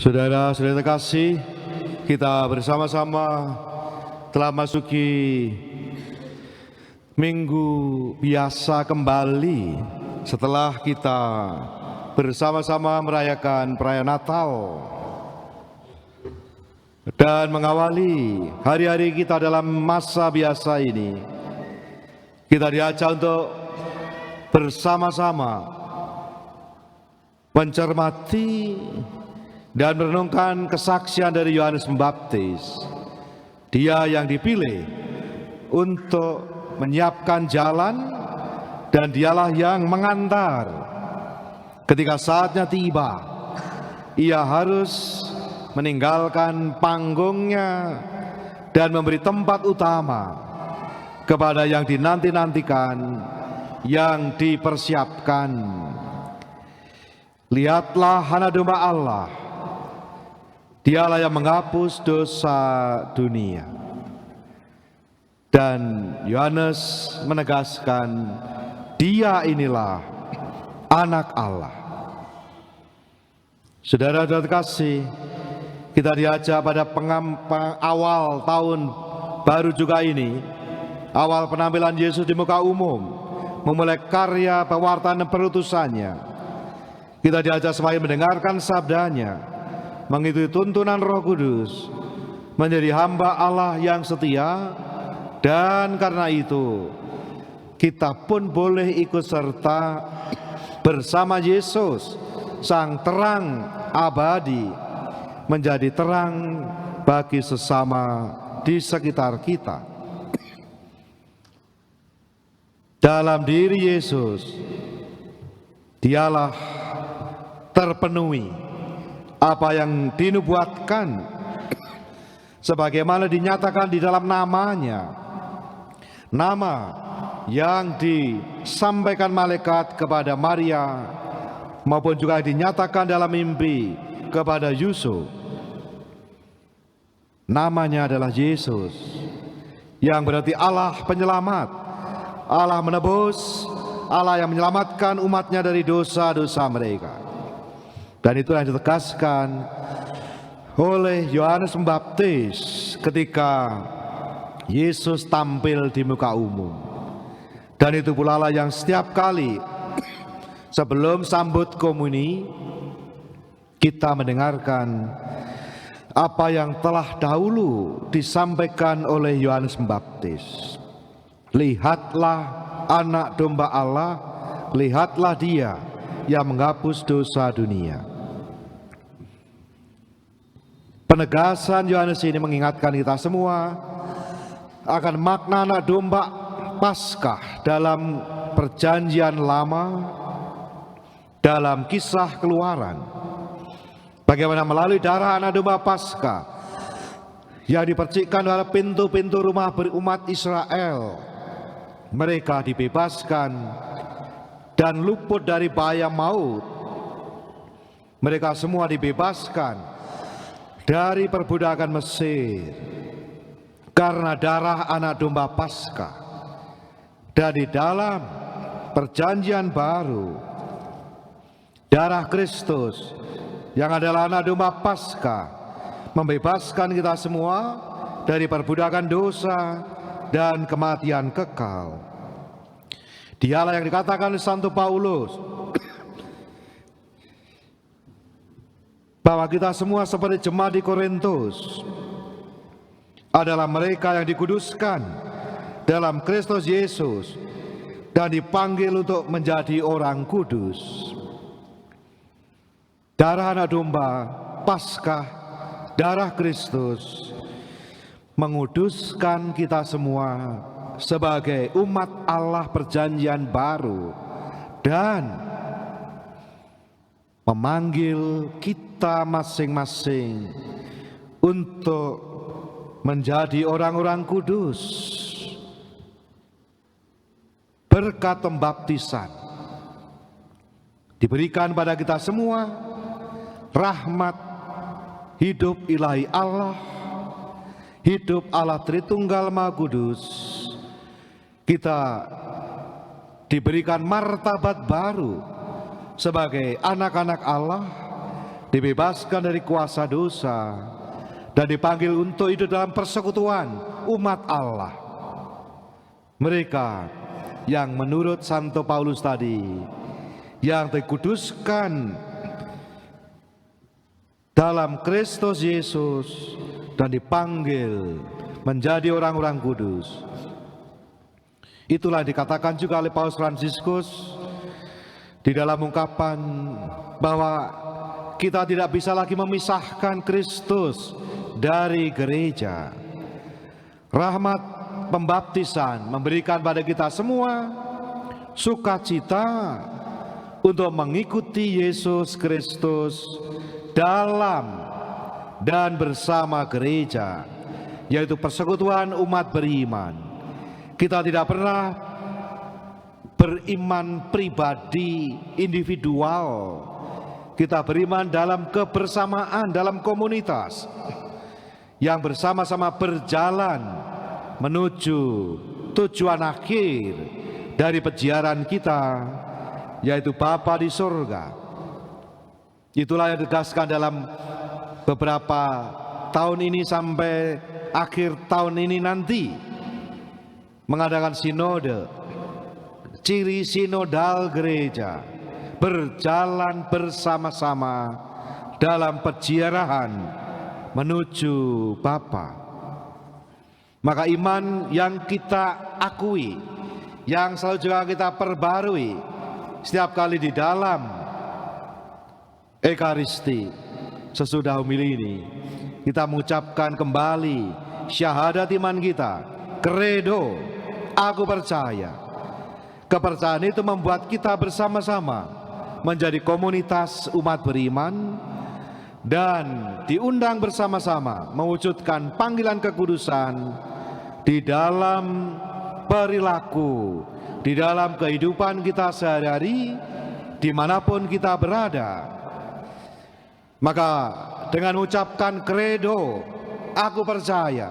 Saudara-saudara terkasih, kita bersama-sama telah masuki minggu biasa kembali setelah kita bersama-sama merayakan perayaan Natal dan mengawali hari-hari kita dalam masa biasa ini. Kita diajak untuk bersama-sama mencermati dan merenungkan kesaksian dari Yohanes Pembaptis. Dia yang dipilih untuk menyiapkan jalan dan dialah yang mengantar. Ketika saatnya tiba, ia harus meninggalkan panggungnya dan memberi tempat utama kepada yang dinanti-nantikan, yang dipersiapkan. Lihatlah Anak Domba Allah, Dialah yang menghapus dosa dunia. Dan Yohanes menegaskan, Dia inilah Anak Allah. Saudara-saudara terkasih, kita diajak pada awal tahun baru juga ini, awal penampilan Yesus di muka umum, memulai karya pewartaan dan perutusannya. Kita diajak semakin mendengarkan sabdanya, mengikuti tuntunan Roh Kudus, menjadi hamba Allah yang setia, dan karena itu kita pun boleh ikut serta bersama Yesus, Sang terang abadi, menjadi terang bagi sesama di sekitar kita. Dalam diri Yesus, Dialah terpenuhi apa yang dinubuatkan, sebagaimana dinyatakan di dalam namanya, nama yang disampaikan malaikat kepada Maria, maupun juga dinyatakan dalam mimpi kepada Yusuf. Namanya adalah Yesus, yang berarti Allah penyelamat, Allah menebus, Allah yang menyelamatkan umatnya dari dosa-dosa mereka. Dan itulah yang ditegaskan oleh Yohanes Pembaptis ketika Yesus tampil di muka umum. Dan itu pula lah yang setiap kali sebelum sambut komuni, kita mendengarkan apa yang telah dahulu disampaikan oleh Yohanes Pembaptis. Lihatlah Anak Domba Allah, lihatlah Dia yang menghapus dosa dunia. Penegasan Yohanes ini mengingatkan kita semua akan makna Anak Domba Paskah dalam Perjanjian Lama, dalam Kisah Keluaran. Bagaimana melalui darah Anak Domba Paskah yang dipercikkan dalam pintu-pintu rumah berumat Israel, mereka dibebaskan dan luput dari bahaya maut. Mereka semua dibebaskan dari perbudakan Mesir karena darah Anak Domba Paskah. Dan di dalam Perjanjian Baru, darah Kristus yang adalah Anak Domba Paskah membebaskan kita semua dari perbudakan dosa dan kematian kekal. Dialah yang dikatakan oleh Santo Paulus bahwa kita semua seperti jemaat di Korintus adalah mereka yang dikuduskan dalam Kristus Yesus dan dipanggil untuk menjadi orang kudus. Darah Anak Domba Paskah, darah Kristus menguduskan kita semua sebagai umat Allah Perjanjian Baru dan memanggil kita masing-masing untuk menjadi orang-orang kudus. Berkat pembaptisan diberikan pada kita semua rahmat hidup ilahi Allah, hidup Allah Tritunggal Maha Kudus. Kita diberikan martabat baru sebagai anak-anak Allah dibebaskan dari kuasa dosa, dan dipanggil untuk hidup dalam persekutuan umat Allah. Mereka yang menurut Santo Paulus tadi, yang dikuduskan dalam Kristus Yesus dan dipanggil menjadi orang-orang kudus. Itulah dikatakan juga oleh Paus Fransiskus di dalam ungkapan bahwa kita tidak bisa lagi memisahkan Kristus dari gereja. Rahmat pembaptisan memberikan pada kita semua sukacita untuk mengikuti Yesus Kristus dalam dan bersama gereja, yaitu persekutuan umat beriman. Kita tidak pernah beriman pribadi, individual. Kita beriman dalam kebersamaan, dalam komunitas yang bersama-sama berjalan menuju tujuan akhir dari peziarah kita, yaitu Bapa di surga. Itulah yang ditegaskan dalam beberapa tahun ini sampai akhir tahun ini nanti, mengadakan sinode, ciri sinodal gereja, berjalan bersama-sama dalam peziarahan menuju Bapa. Maka iman yang kita akui, yang selalu juga kita perbarui setiap kali di dalam Ekaristi, sesudah homili ini kita mengucapkan kembali syahadat iman kita, credo, aku percaya. Kepercayaan itu membuat kita bersama-sama menjadi komunitas umat beriman dan diundang bersama-sama mewujudkan panggilan kekudusan di dalam perilaku, di dalam kehidupan kita sehari-hari, dimanapun kita berada. Maka dengan mengucapkan credo, aku percaya,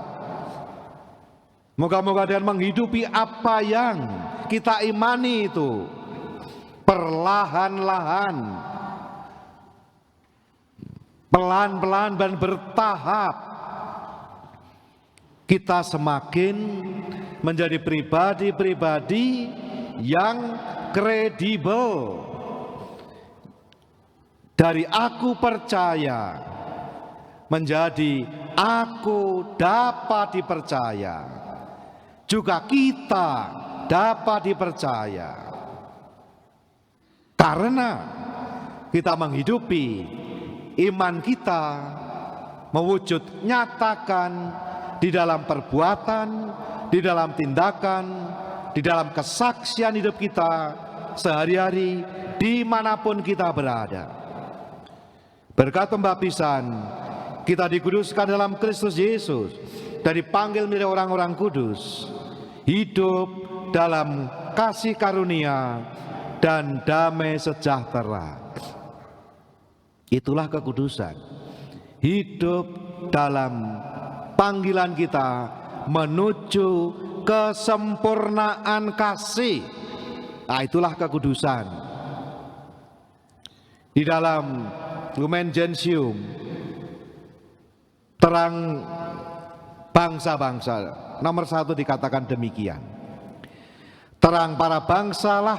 moga-moga dengan menghidupi apa yang kita imani itu, perlahan-lahan, pelan-pelan dan bertahap, kita semakin menjadi pribadi-pribadi yang kredibel. Dari aku percaya menjadi aku dapat dipercaya, juga kita dapat dipercaya, karena kita menghidupi iman kita, mewujud nyatakan di dalam perbuatan, di dalam tindakan, di dalam kesaksian hidup kita sehari-hari dimanapun kita berada. Berkat pembaptisan kita dikuduskan dalam Kristus Yesus dan dipanggil menjadi orang-orang kudus, hidup dalam kasih karunia dan damai sejahtera. Itulah kekudusan, hidup dalam panggilan kita menuju kesempurnaan kasih. Nah, itulah kekudusan. Di dalam Lumen Gentium, terang bangsa-bangsa, nomor 1 dikatakan demikian. Terang para bangsalah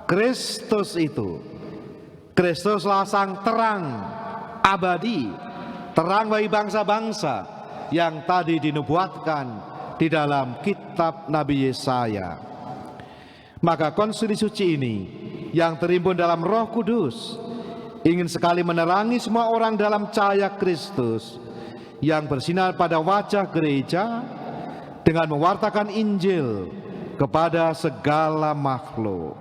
Kristus itu. Kristuslah sang terang abadi, terang bagi bangsa-bangsa yang tadi dinubuatkan di dalam kitab Nabi Yesaya. Maka konsili suci ini yang terimbun dalam Roh Kudus ingin sekali menerangi semua orang dalam cahaya Kristus yang bersinar pada wajah gereja dengan mewartakan Injil kepada segala makhluk.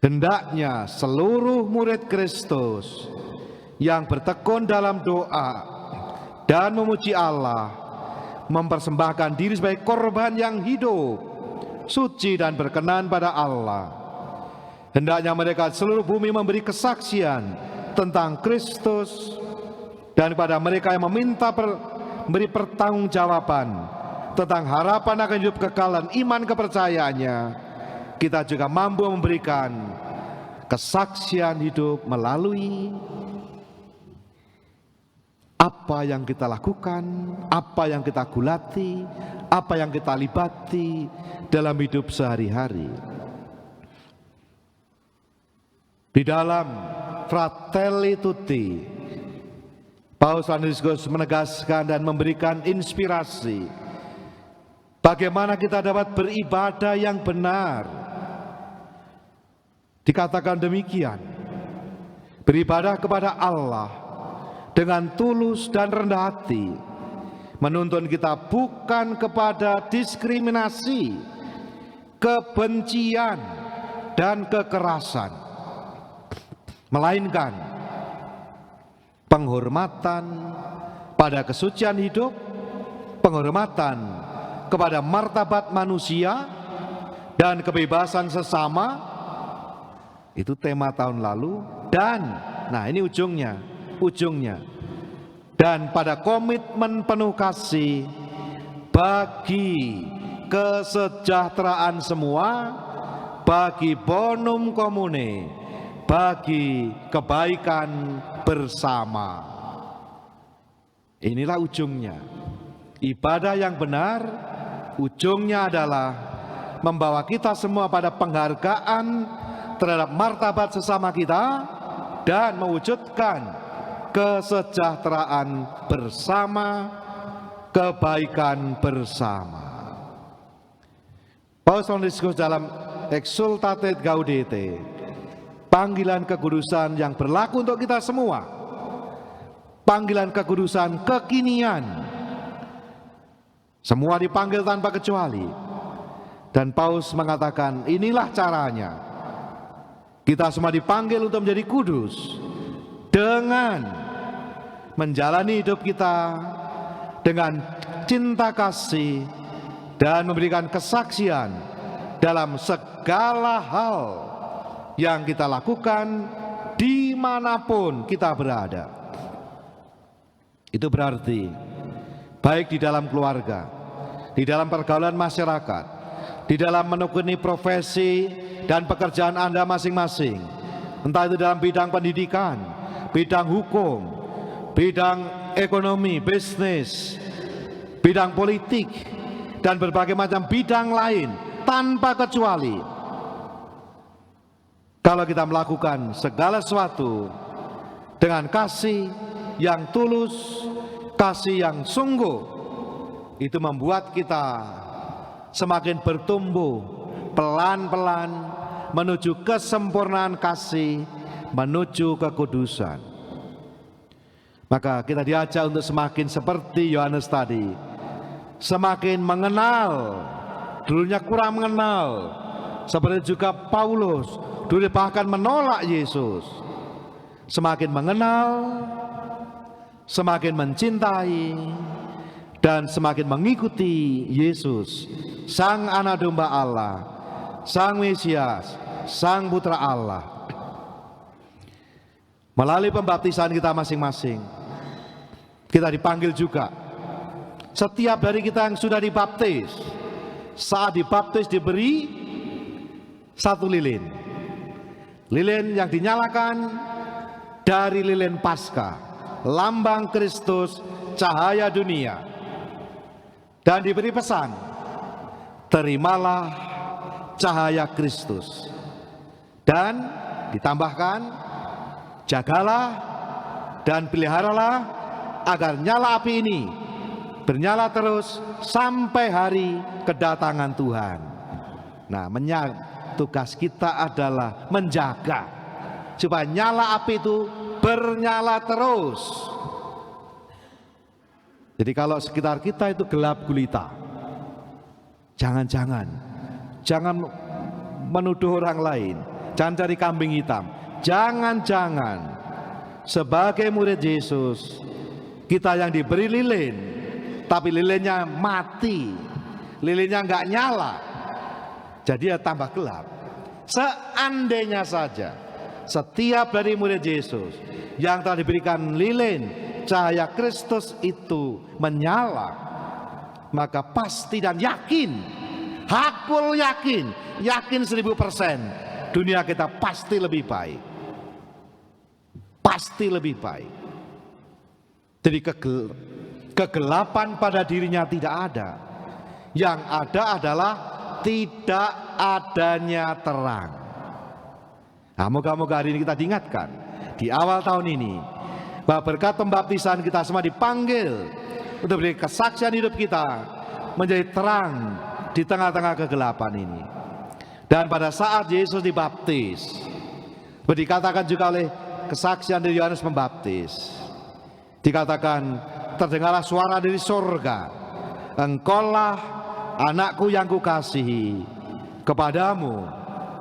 Hendaknya seluruh murid Kristus yang bertekun dalam doa dan memuji Allah mempersembahkan diri sebagai korban yang hidup, suci dan berkenan pada Allah. Hendaknya mereka seluruh bumi memberi kesaksian tentang Kristus, dan pada mereka yang meminta memberi pertanggungjawaban tentang harapan akan hidup kekal dan iman kepercayaannya, kita juga mampu memberikan kesaksian hidup melalui apa yang kita lakukan, apa yang kita gulati, apa yang kita libati dalam hidup sehari-hari. Di dalam Fratelli Tutti, Paus Fransiskus menegaskan dan memberikan inspirasi bagaimana kita dapat beribadah yang benar. Dikatakan demikian, beribadah kepada Allah dengan tulus dan rendah hati, menuntun kita bukan kepada diskriminasi, kebencian, dan kekerasan, melainkan penghormatan pada kesucian hidup, penghormatan kepada martabat manusia, dan kebebasan sesama. Itu tema tahun lalu. Dan, nah ini ujungnya, dan pada komitmen penuh kasih bagi kesejahteraan semua, bagi bonum comune, bagi kebaikan bersama. Inilah ujungnya. Ibadah yang benar, ujungnya adalah membawa kita semua pada penghargaan terhadap martabat sesama kita dan mewujudkan kesejahteraan bersama, kebaikan bersama. Paus Fransiskus dalam Exsultate Gaudete, panggilan kekudusan yang berlaku untuk kita semua, panggilan kekudusan kekinian, semua dipanggil tanpa kecuali. Dan Paus mengatakan, inilah caranya. Kita semua dipanggil untuk menjadi kudus dengan menjalani hidup kita dengan cinta kasih dan memberikan kesaksian dalam segala hal yang kita lakukan dimanapun kita berada. Itu berarti baik di dalam keluarga, di dalam pergaulan masyarakat, di dalam menekuni profesi dan pekerjaan Anda masing-masing, entah itu dalam bidang pendidikan, bidang hukum, bidang ekonomi, bisnis, bidang politik, dan berbagai macam bidang lain, tanpa kecuali. Kalau kita melakukan segala sesuatu dengan kasih yang tulus, kasih yang sungguh, itu membuat kita semakin bertumbuh pelan-pelan menuju kesempurnaan kasih, menuju kekudusan. Maka kita diajak untuk semakin seperti Yohanes tadi, semakin mengenal, dulunya kurang mengenal, seperti juga Paulus, dulu bahkan menolak Yesus. Semakin mengenal, semakin mencintai, dan semakin mengikuti Yesus, Sang Anak Domba Allah, Sang Mesias, Sang Putra Allah. Melalui pembaptisan kita masing-masing, kita dipanggil juga. Setiap dari kita yang sudah dibaptis, saat dibaptis diberi satu lilin. Lilin yang dinyalakan dari lilin Paskah, lambang Kristus, cahaya dunia. Dan diberi pesan, terimalah cahaya Kristus. Dan ditambahkan, jagalah dan peliharalah agar nyala api ini bernyala terus sampai hari kedatangan Tuhan. Nah, tugas kita adalah menjaga supaya nyala api itu bernyala terus. Jadi kalau sekitar kita itu gelap gulita, jangan menuduh orang lain, jangan cari kambing hitam. Jangan sebagai murid Yesus, kita yang diberi lilin, tapi lilinnya mati, lilinnya nggak nyala, jadi ya tambah gelap. Seandainya saja setiap dari murid Yesus yang telah diberikan lilin cahaya Kristus itu menyala, maka pasti dan yakin, hakul yakin 1000%, dunia kita pasti lebih baik. Pasti lebih baik. Jadi kegelapan pada dirinya tidak ada. Yang ada adalah tidak adanya terang. Nah, moga-moga hari ini kita diingatkan di awal tahun ini bahwa berkat pembaptisan kita semua dipanggil untuk beri kesaksian hidup kita menjadi terang di tengah-tengah kegelapan ini. Dan pada saat Yesus dibaptis, dikatakan juga oleh kesaksian dari Yohanes Pembaptis, dikatakan terdengarlah suara dari surga, engkaulah anakku yang kukasihi, kepadamu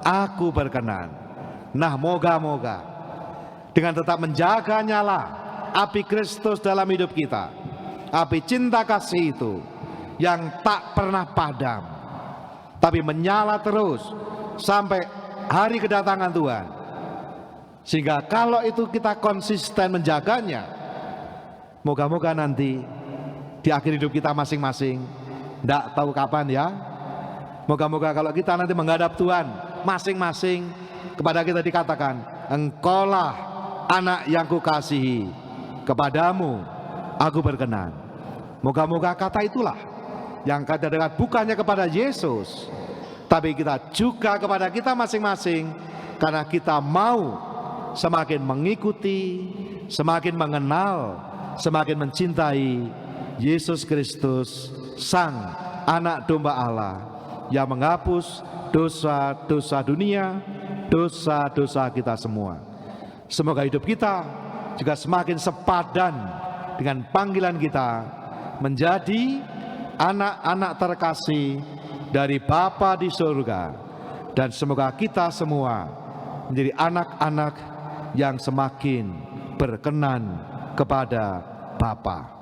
aku berkenan. Nah, moga-moga dengan tetap menjaga nyala api Kristus dalam hidup kita, api cinta kasih itu yang tak pernah padam, tapi menyala terus sampai hari kedatangan Tuhan. Sehingga kalau itu kita konsisten menjaganya, moga-moga nanti di akhir hidup kita masing-masing, tidak tahu kapan ya, moga-moga kalau kita nanti menghadap Tuhan masing-masing, kepada kita dikatakan, engkaulah anak yang kukasihi, kepadamu aku berkenan. Moga-moga kata itulah yang kita dengar bukannya kepada Yesus, tapi kita juga kepada kita masing-masing, karena kita mau semakin mengikuti, semakin mengenal, semakin mencintai Yesus Kristus, Sang Anak Domba Allah yang menghapus dosa-dosa dunia, dosa-dosa kita semua. Semoga hidup kita juga semakin sepadan dengan panggilan kita menjadi anak-anak terkasih dari Bapa di surga. Dan semoga kita semua menjadi anak-anak yang semakin berkenan kepada Bapa.